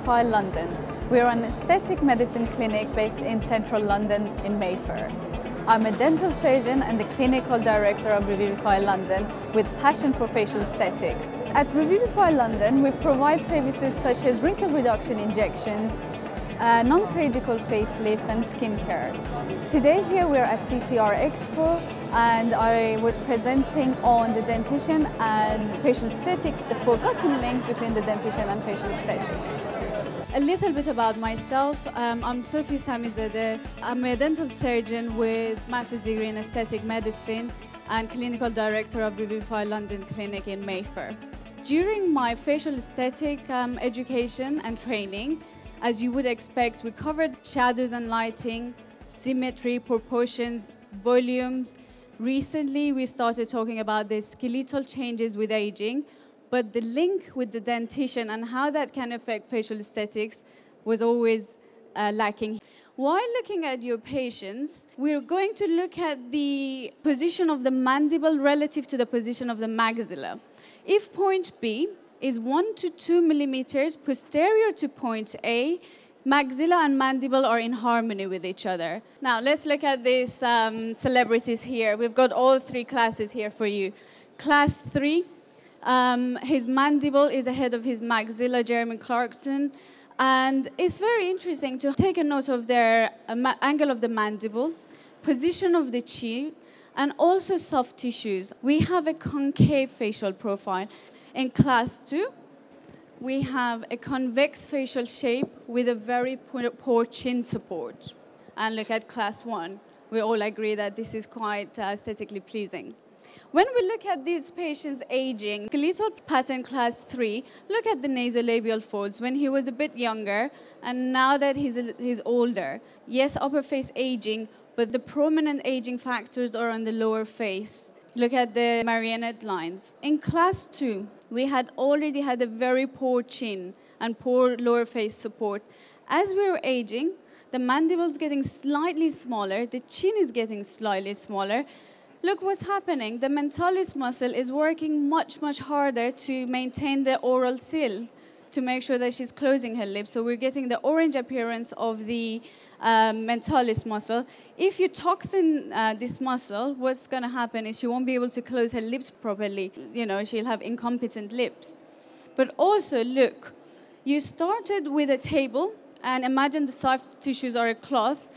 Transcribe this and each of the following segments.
Revivify London. We're an aesthetic medicine clinic based in central London in Mayfair. I'm a dental surgeon and the clinical director of Revivify London with passion for facial aesthetics. At Revivify London, we provide services such as wrinkle reduction injections, non-surgical facelift and skincare. Today here we're at CCR Expo and I was presenting on the dentition and facial aesthetics, the forgotten link between the dentition and facial aesthetics. A little bit about myself. I'm Souphi Samizadeh. I'm a dental surgeon with master's degree in aesthetic medicine and clinical director of Revivify London Clinic in Mayfair. During my facial aesthetic education and training, as you would expect, we covered shadows and lighting, symmetry, proportions, volumes. Recently, we started talking about the skeletal changes with aging, but the link with the dentition and how that can affect facial aesthetics was always lacking. While looking at your patients, we're going to look at the position of the mandible relative to the position of the maxilla. If point B is 1 to 2 millimeters posterior to point A, maxilla and mandible are in harmony with each other. Now, let's look at these celebrities here. We've got all three classes here for you. Class 3, his mandible is ahead of his maxilla, Jeremy Clarkson. And it's very interesting to take a note of their angle of the mandible, position of the chin, and also soft tissues. We have a concave facial profile. In class 2, we have a convex facial shape with a very poor chin support. And look at class 1. We all agree that this is quite aesthetically pleasing. When we look at these patients aging, skeletal pattern class 3, look at the nasolabial folds when he was a bit younger and now that he's older. Yes, upper face aging, but the prominent aging factors are on the lower face. Look at the marionette lines. In class 2, we had already had a very poor chin and poor lower face support. As we were aging, the mandible is getting slightly smaller, the chin is getting slightly smaller. Look what's happening. The mentalis muscle is working much, much harder to maintain the oral seal, to make sure that she's closing her lips. So we're getting the orange appearance of the mentalis muscle. If you toxin this muscle, what's going to happen is she won't be able to close her lips properly. You know, she'll have incompetent lips. But also, look, you started with a table, and imagine the soft tissues are a cloth.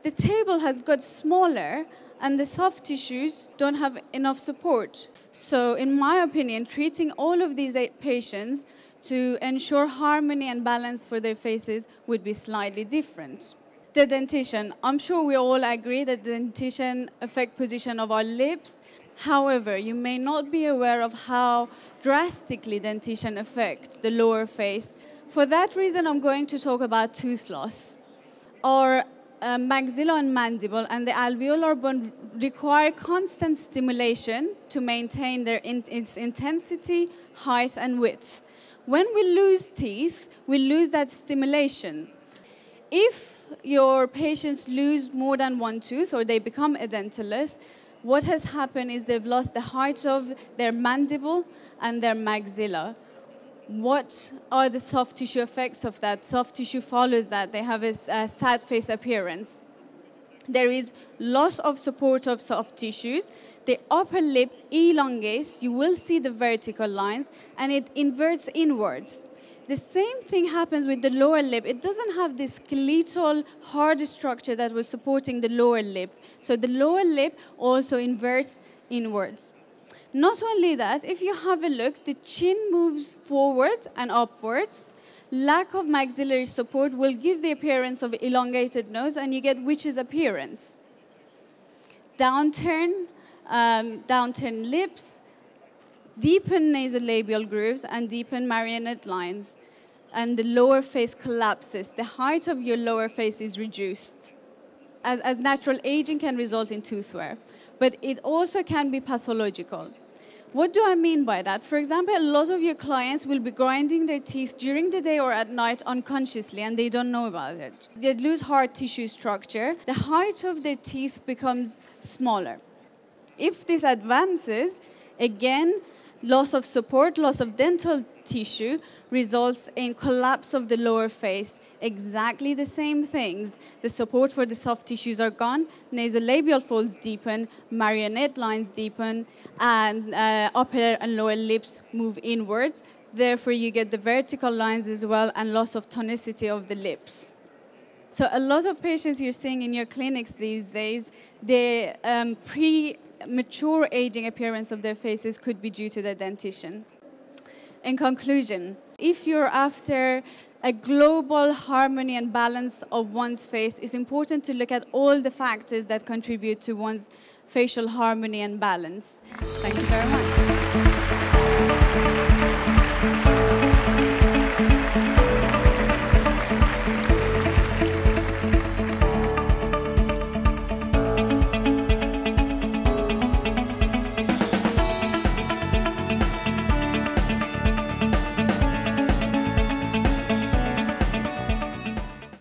The table has got smaller, and the soft tissues don't have enough support. So in my opinion, treating all of these 8 patients to ensure harmony and balance for their faces would be slightly different. The dentition. I'm sure we all agree that dentition affects position of our lips. However, you may not be aware of how drastically dentition affects the lower face. For that reason, I'm going to talk about tooth loss. Our maxilla and mandible and the alveolar bone require constant stimulation to maintain their its intensity, height, and width. When we lose teeth, we lose that stimulation. If your patients lose more than one tooth or they become edentulous, what has happened is they've lost the height of their mandible and their maxilla. What are the soft tissue effects of that? Soft tissue follows that. They have a sad face appearance. There is loss of support of soft tissues. The upper lip elongates. You will see the vertical lines, and it inverts inwards. The same thing happens with the lower lip. It doesn't have this skeletal, hard structure that was supporting the lower lip. So the lower lip also inverts inwards. Not only that, if you have a look, the chin moves forward and upwards. Lack of maxillary support will give the appearance of elongated nose, and you get witch's appearance. Downturn lips, deepen nasolabial grooves, and deepen marionette lines. And the lower face collapses. The height of your lower face is reduced. As natural aging can result in tooth wear. But it also can be pathological. What do I mean by that? For example, a lot of your clients will be grinding their teeth during the day or at night unconsciously, and they don't know about it. They lose hard tissue structure. The height of their teeth becomes smaller. If this advances, again, loss of support, loss of dental tissue, results in collapse of the lower face. Exactly the same things. The support for the soft tissues are gone, nasolabial folds deepen, marionette lines deepen, and upper and lower lips move inwards. Therefore, you get the vertical lines as well and loss of tonicity of the lips. So a lot of patients you're seeing in your clinics these days, the premature aging appearance of their faces could be due to their dentition. In conclusion, if you're after a global harmony and balance of one's face, it's important to look at all the factors that contribute to one's facial harmony and balance. Thank you very much.